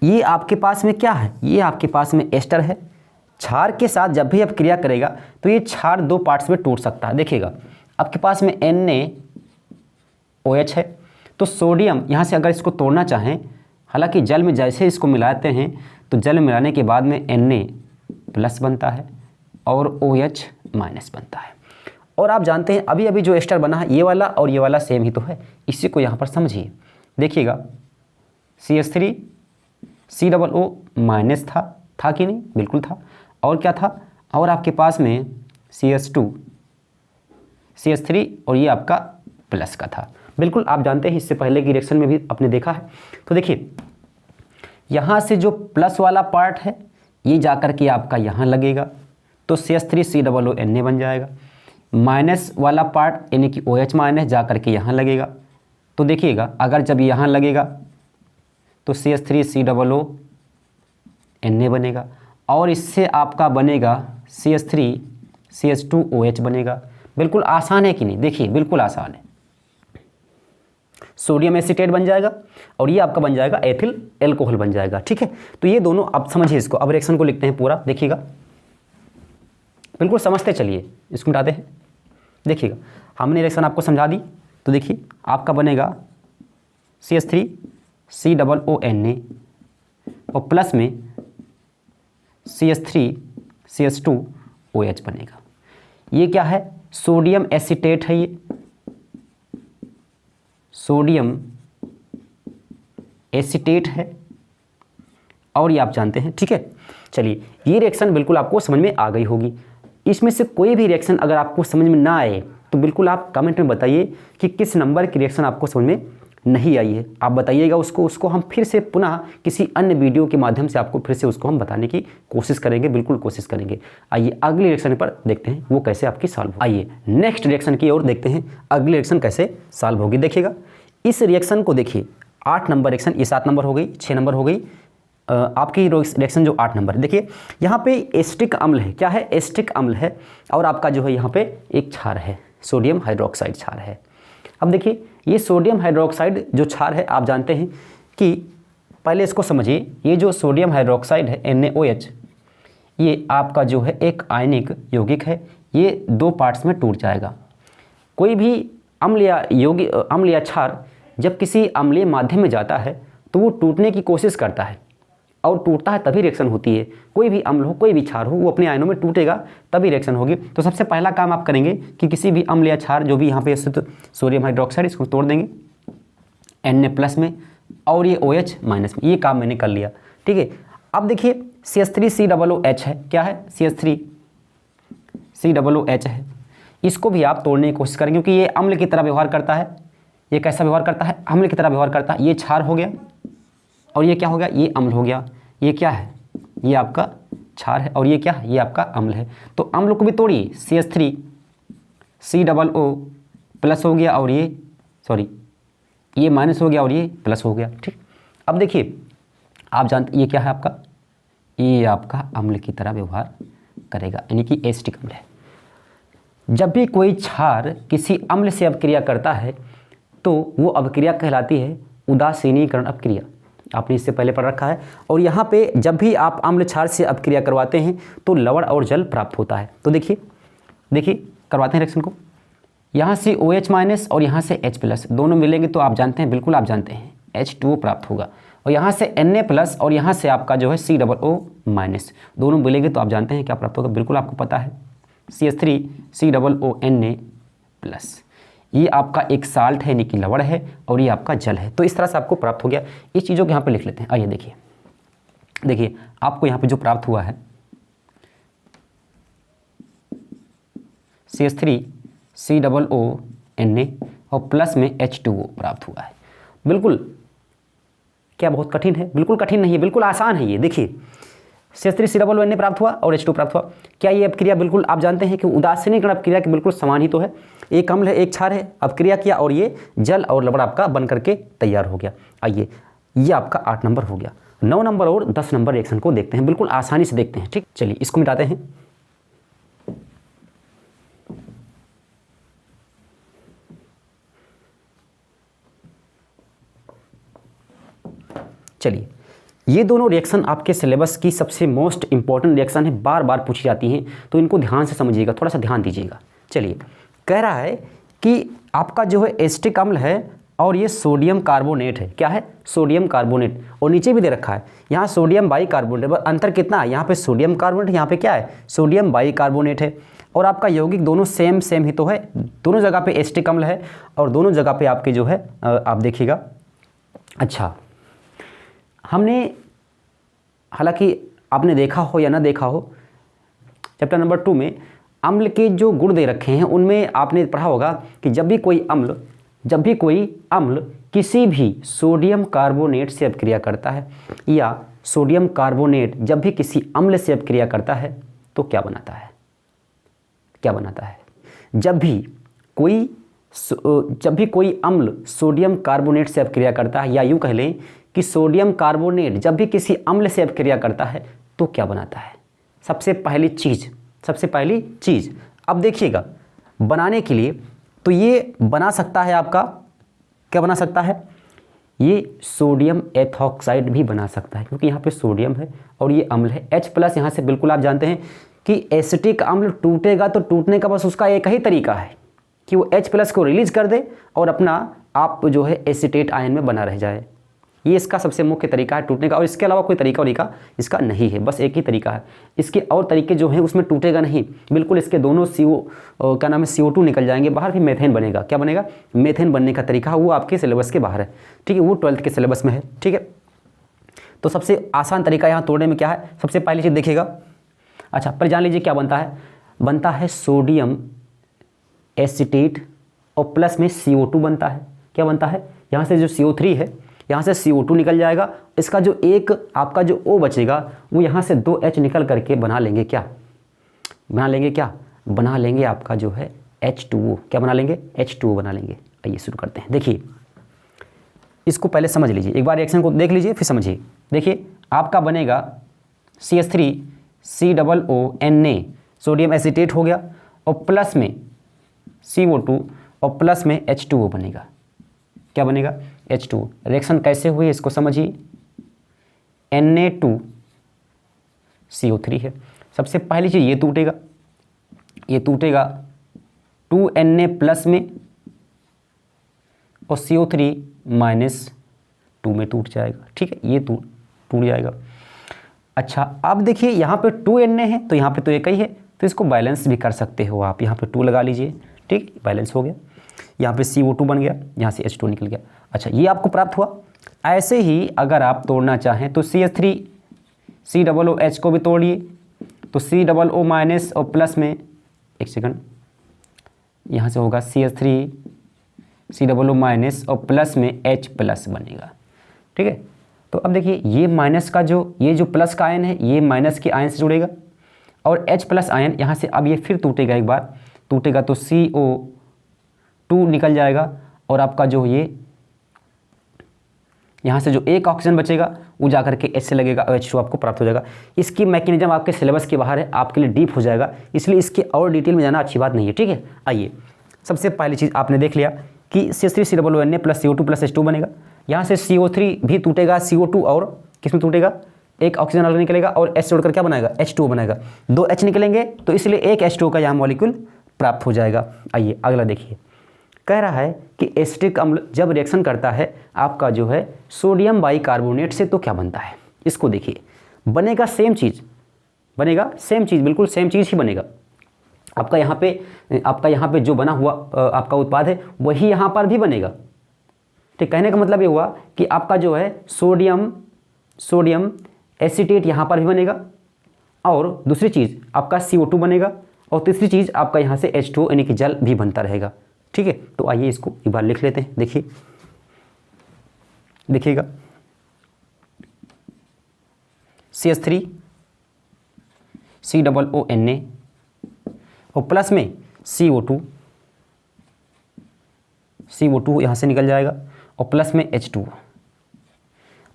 ये आपके पास में क्या है, ये आपके पास में एस्टर है। क्षार के साथ जब भी अपक्रिया करेगा तो ये क्षार दो पार्ट्स में टूट सकता है। देखिएगा आपके पास में NaOH है, तो सोडियम यहाँ से अगर इसको तोड़ना चाहें, हालांकि जल में जैसे इसको मिलाते हैं तो जल मिलाने के बाद में Na प्लस बनता है और OH माइनस बनता है। और आप जानते हैं अभी अभी जो एस्टर बना है ये वाला और ये वाला सेम ही तो है, इसी को यहाँ पर समझिए। देखिएगा CH3 COO माइनस था कि नहीं, बिल्कुल था। और क्या था, और आपके पास में CH2 CH3 और ये आपका प्लस का था। बिल्कुल आप जानते हैं, इससे पहले की रिएक्शन में भी आपने देखा है। तो देखिए यहाँ से जो प्लस वाला पार्ट है ये जाकर के आपका यहाँ लगेगा, तो CH3 COO Na बन जाएगा। माइनस वाला पार्ट यानी कि OH माइनस जा करके यहाँ लगेगा, तो देखिएगा अगर जब यहाँ लगेगा तो CH3 COO Na बनेगा और इससे आपका बनेगा CH3 CH2 OH बनेगा। बिल्कुल आसान है कि नहीं, देखिए बिल्कुल आसान है। सोडियम एसीटेट बन जाएगा और ये आपका बन जाएगा एथिल एल्कोहल बन जाएगा, ठीक है। तो ये दोनों आप समझिए इसको। अब रिएक्शन को लिखते हैं पूरा, देखिएगा बिल्कुल समझते चलिए, इसको मिटाते हैं। देखिएगा हमने रिएक्शन आपको समझा दी, तो देखिए आपका बनेगा CH3COONA और प्लस में CH3CH2OH बनेगा। ये क्या है? सोडियम एसीटेट है, ये सोडियम एसीटेट है और ये आप जानते हैं, ठीक है। चलिए ये रिएक्शन बिल्कुल आपको समझ में आ गई होगी। इसमें से कोई भी रिएक्शन अगर आपको समझ में ना आए तो बिल्कुल आप कमेंट में बताइए कि किस नंबर की रिएक्शन आपको समझ में नहीं आई है। आप बताइएगा उसको हम फिर से पुनः किसी अन्य वीडियो के माध्यम से आपको फिर से उसको हम बताने की कोशिश करेंगे, बिल्कुल कोशिश करेंगे। आइए अगली रिएक्शन पर देखते हैं वो कैसे आपकी सॉल्व होगी। आइए नेक्स्ट रिएक्शन की ओर देखते हैं, अगली रिएक्शन कैसे सॉल्व होगी। देखिएगा इस रिएक्शन को देखिए, 8 नंबर रिएक्शन, ये 7 नंबर हो गई, 6 नंबर हो गई, आपकी रिएक्शन जो 8 नंबर है। देखिए यहाँ पे एस्टिक अम्ल है, क्या है? एस्टिक अम्ल है और आपका जो है यहाँ पे एक क्षार है, सोडियम हाइड्रोक्साइड क्षार है। अब देखिए ये सोडियम हाइड्रोक्साइड जो क्षार है, आप जानते हैं कि पहले इसको समझिए, ये जो सोडियम हाइड्रोक्साइड है NaOH, ये आपका जो है एक आयनिक यौगिक है, ये 2 पार्ट्स में टूट जाएगा। कोई भी अम्ल या क्षार जब किसी अम्लीय माध्यम में जाता है तो वो टूटने की कोशिश करता है और टूटता है तभी रिएक्शन होती है। कोई भी अम्ल हो, कोई भी क्षार हो, वो अपने आयनों में टूटेगा तभी रिएक्शन होगी। तो सबसे पहला काम आप करेंगे कि किसी भी अम्ल या क्षार जो भी यहाँ पे स्थित सोडियम हाइड्रोक्साइड, इसको तोड़ देंगे Na+ में और ये OH- में। ये काम मैंने कर लिया, ठीक है। अब देखिए CH3COOH है, क्या है? CH3COOH है। इसको भी आप तोड़ने की कोशिश करेंगे क्योंकि ये अम्ल की तरह व्यवहार करता है। ये कैसा व्यवहार करता है? अम्ल की तरह व्यवहार करता है। ये क्षार हो गया और ये क्या हो गया? ये अम्ल हो गया। ये क्या है? ये आपका क्षार है और ये क्या है? ये आपका अम्ल है। तो अम्ल को भी तोड़िए, CH3COO+ हो गया और ये ये माइनस हो गया और ये प्लस हो गया, ठीक। अब देखिए आप जानते ये क्या है आपका? ये आपका अम्ल की तरह व्यवहार करेगा, यानी कि एसिटिक अम्ल है। जब भी कोई क्षार किसी अम्ल से अपक्रिया करता है तो वो अपक्रिया कहलाती है उदासीनीकरण अपक्रिया। आपने इससे पहले पढ़ रखा है। और यहाँ पे जब भी आप अम्ल क्षार से अपक्रिया करवाते हैं तो लवण और जल प्राप्त होता है। तो देखिए करवाते हैं रिएक्शन को, यहाँ से OH- और यहाँ से H+ दोनों मिलेंगे तो आप जानते हैं, बिल्कुल आप जानते हैं, H2O प्राप्त होगा। और यहाँ से Na+ और यहाँ से आपका जो है COO- दोनों मिलेंगे तो आप जानते हैं क्या प्राप्त होगा, बिल्कुल आपको पता है, CH3COONA+। ये आपका एक साल्ट है, यानी कि लवण है, और ये आपका जल है। तो इस तरह से आपको प्राप्त हो गया। इस चीज़ों को यहाँ पे लिख लेते हैं। आइए देखिए आपको यहाँ पे जो प्राप्त हुआ है CH3COONA और प्लस में H2O प्राप्त हुआ है। बिल्कुल क्या बहुत कठिन है? बिल्कुल कठिन नहीं है, बिल्कुल आसान है ये। देखिए CH3COONA प्राप्त हुआ और H2 प्राप्त हुआ। क्या ये अपक्रिया बिल्कुल आप जानते हैं कि उदासीनीकरण अपक्रिया के बिल्कुल समान ही तो है। एक अम्ल है, एक क्षार है, अपक्रिया किया और ये जल और लवण आपका बन करके तैयार हो गया। आइए ये आपका 8 नंबर हो गया। 9 नंबर और 10 नंबर रिएक्शन को देखते हैं, बिल्कुल आसानी से देखते हैं, ठीक। चलिए इसको मिटाते हैं। चलिए ये दोनों रिएक्शन आपके सिलेबस की सबसे मोस्ट इंपॉर्टेंट रिएक्शन है, बार बार पूछी जाती हैं, तो इनको ध्यान से समझिएगा, थोड़ा सा ध्यान दीजिएगा। चलिए कह रहा है कि आपका जो है एसिटिक अम्ल है और ये सोडियम कार्बोनेट है। क्या है? Sodium carbonate. और नीचे भी दे रखा है यहाँ सोडियम बाइकार्बोनेट। बस अंतर कितना है? यहाँ पे सोडियम कार्बोनेट, यहाँ पे क्या है? सोडियम बाइकार्बोनेट है। और आपका यौगिक दोनों सेम ही तो है, दोनों जगह पे एसिटिक अम्ल है और दोनों जगह पे आपके जो है आप देखिएगा। अच्छा, हमने हालांकि आपने देखा हो या ना देखा हो, चैप्टर नंबर 2 में अम्ल के जो गुण दे रखे हैं उनमें आपने पढ़ा होगा कि जब भी कोई अम्ल किसी भी सोडियम कार्बोनेट से अपक्रिया करता है या सोडियम कार्बोनेट जब भी किसी अम्ल से अपक्रिया करता है तो क्या बनाता है? जब भी कोई अम्ल सोडियम कार्बोनेट से अपक्रिया करता है, या यूँ कह लें कि सोडियम कार्बोनेट जब भी किसी अम्ल से अपक्रिया करता है तो क्या बनाता है? सबसे पहली चीज़ अब देखिएगा बनाने के लिए, तो ये बना सकता है आपका, क्या बना सकता है? ये सोडियम एथॉक्साइड भी बना सकता है, क्योंकि यहाँ पे सोडियम है और ये अम्ल है। H+ यहाँ से बिल्कुल आप जानते हैं कि एसिटिक अम्ल टूटेगा तो टूटने का बस उसका एक ही तरीका है कि वो H+ को रिलीज कर दे और अपना आप जो है एसिटेट आयन में बना रह जाए। ये इसका सबसे मुख्य तरीका है टूटने का, और इसके अलावा कोई तरीका इसका नहीं है, बस एक ही तरीका है। इसके और तरीके जो हैं उसमें टूटेगा नहीं, बिल्कुल इसके दोनों क्या नाम है CO2 निकल जाएंगे बाहर, फिर मेथेन बनेगा। क्या बनेगा? मेथेन बनने का तरीका वो आपके सिलेबस के बाहर है, ठीक है, वो 12th के सिलेबस में है, ठीक है। तो सबसे आसान तरीका यहाँ तोड़ने में क्या है, सबसे पहली चीज़ देखिएगा। अच्छा, पर जान लीजिए क्या बनता है सोडियम एसिटेट और प्लस में CO2 बनता है। क्या बनता है? यहाँ से जो CO3 है, यहाँ से CO2 निकल जाएगा, इसका जो एक आपका जो O बचेगा वो यहाँ से 2H निकल करके बना लेंगे बना लेंगे आपका जो है H2O। क्या बना लेंगे? H2O बना लेंगे। आइए शुरू करते हैं। देखिए इसको पहले समझ लीजिए, एक बार रिएक्शन को देख लीजिए फिर समझिए। देखिए आपका बनेगा CH3COO Na, सोडियम एसिटेट हो गया, और प्लस में CO2 और प्लस में H2O बनेगा। क्या बनेगा? H2O। रिएक्शन कैसे हुई इसको समझिए। Na2CO3 है। सबसे पहली चीज़ ये टूटेगा 2Na प्लस में और CO3 -2 में टूट जाएगा, ठीक है, ये टूट जाएगा। अच्छा अब देखिए यहाँ पे 2Na है तो यहाँ पे तो एक ही है, तो इसको बैलेंस भी कर सकते हो आप। यहाँ पे 2 लगा लीजिए, ठीक, बैलेंस हो गया। यहाँ पे CO2 बन गया, यहाँ से H2 निकल गया। अच्छा ये आपको प्राप्त हुआ। ऐसे ही अगर आप तोड़ना चाहें तो CH3COOH को भी तोड़िए, तो COO- और प्लस में, एक सेकंड, यहाँ से होगा CH3COO- और प्लस में H+ बनेगा, ठीक है। तो अब देखिए ये माइनस का ये जो प्लस का आयन है ये माइनस के आयन से जुड़ेगा, और H+ आयन यहाँ से अब ये फिर टूटेगा, एक बार टूटेगा तो CO2 निकल जाएगा, और आपका जो ये यहाँ से जो एक ऑक्सीजन बचेगा वो जा करके H से लगेगा और H2 आपको प्राप्त हो जाएगा। इसकी मैकेनिज्म आपके सिलेबस के बाहर है, आपके लिए डीप हो जाएगा, इसलिए इसके और डिटेल में जाना अच्छी बात नहीं है, ठीक है। आइए सबसे पहली चीज़ आपने देख लिया कि CH3COONA plus CO2 plus H2 बनेगा। यहाँ से CO3 भी टूटेगा, CO2 और किस में टूटेगा, एक ऑक्सीजन अलग निकलेगा और H जोड़कर क्या बनाएगा, H2O बनाएगा। 2 H निकलेंगे तो इसलिए एक H2O का यहाँ मॉलिक्यूल प्राप्त हो जाएगा। आइए अगला देखिए, कह रहा है कि एसिटिक अम्ल जब रिएक्शन करता है आपका जो है सोडियम बाइकार्बोनेट से, तो क्या बनता है, इसको देखिए। बनेगा सेम चीज़, बिल्कुल सेम चीज़ ही बनेगा। आपका यहाँ पे जो बना हुआ आपका उत्पाद है वही यहाँ पर भी बनेगा, ठीक। कहने का मतलब ये हुआ कि आपका जो है सोडियम एसिटेट यहाँ पर भी बनेगा, और दूसरी चीज़ आपका CO2 बनेगा, और तीसरी चीज़ आपका यहाँ से H2O यानी कि जल भी बनता रहेगा, ठीक है। तो आइए इसको एक बार लिख लेते हैं। देखिएगा CH3COONA और प्लस में CO2 यहाँ से निकल जाएगा, और प्लस में H2।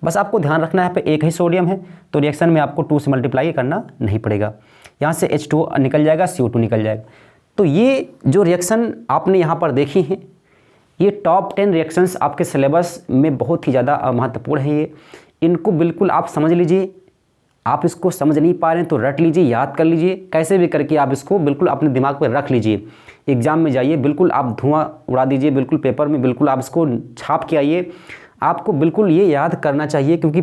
बस आपको ध्यान रखना है यहाँ पे एक ही सोडियम है, तो रिएक्शन में आपको 2 से मल्टीप्लाई करना नहीं पड़ेगा। यहाँ से H2O निकल जाएगा, CO2 निकल जाएगा। तो ये जो रिएक्शन आपने यहाँ पर देखी हैं, ये टॉप 10 रिएक्शंस आपके सिलेबस में बहुत ही ज़्यादा महत्वपूर्ण है। ये इनको बिल्कुल आप समझ लीजिए। आप इसको समझ नहीं पा रहे हैं तो रट लीजिए, याद कर लीजिए, कैसे भी करके आप इसको बिल्कुल अपने दिमाग पर रख लीजिए। एग्ज़ाम में जाइए, बिल्कुल आप धुआं उड़ा दीजिए, बिल्कुल पेपर में बिल्कुल आप इसको छाप के आइए। आपको बिल्कुल ये याद करना चाहिए, क्योंकि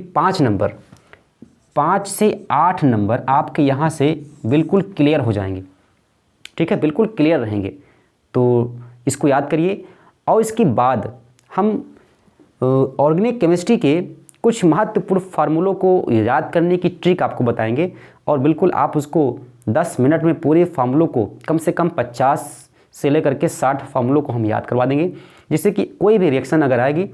5 से 8 नंबर आपके यहाँ से बिल्कुल क्लियर हो जाएंगे, ठीक है, बिल्कुल क्लियर रहेंगे। तो इसको याद करिए। और इसके बाद हम ऑर्गेनिक केमिस्ट्री के कुछ महत्वपूर्ण फार्मूलों को याद करने की ट्रिक आपको बताएंगे, और बिल्कुल आप उसको 10 मिनट में पूरे फार्मूलों को कम से कम 50 से लेकर के 60 फार्मूलों को हम याद करवा देंगे, जिससे कि कोई भी रिएक्शन अगर आएगी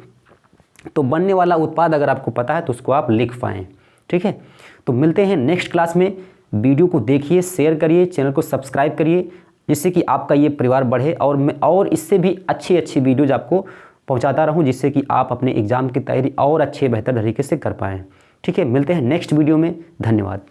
तो बनने वाला उत्पाद अगर आपको पता है तो उसको आप लिख पाएँ, ठीक है। तो मिलते हैं नेक्स्ट क्लास में। वीडियो को देखिए, शेयर करिए, चैनल को सब्सक्राइब करिए, जिससे कि आपका ये परिवार बढ़े, और मैं और इससे भी अच्छी वीडियोज़ आपको पहुंचाता रहूं, जिससे कि आप अपने एग्ज़ाम की तैयारी और अच्छे बेहतर तरीके से कर पाएँ, ठीक है। मिलते हैं नेक्स्ट वीडियो में। धन्यवाद।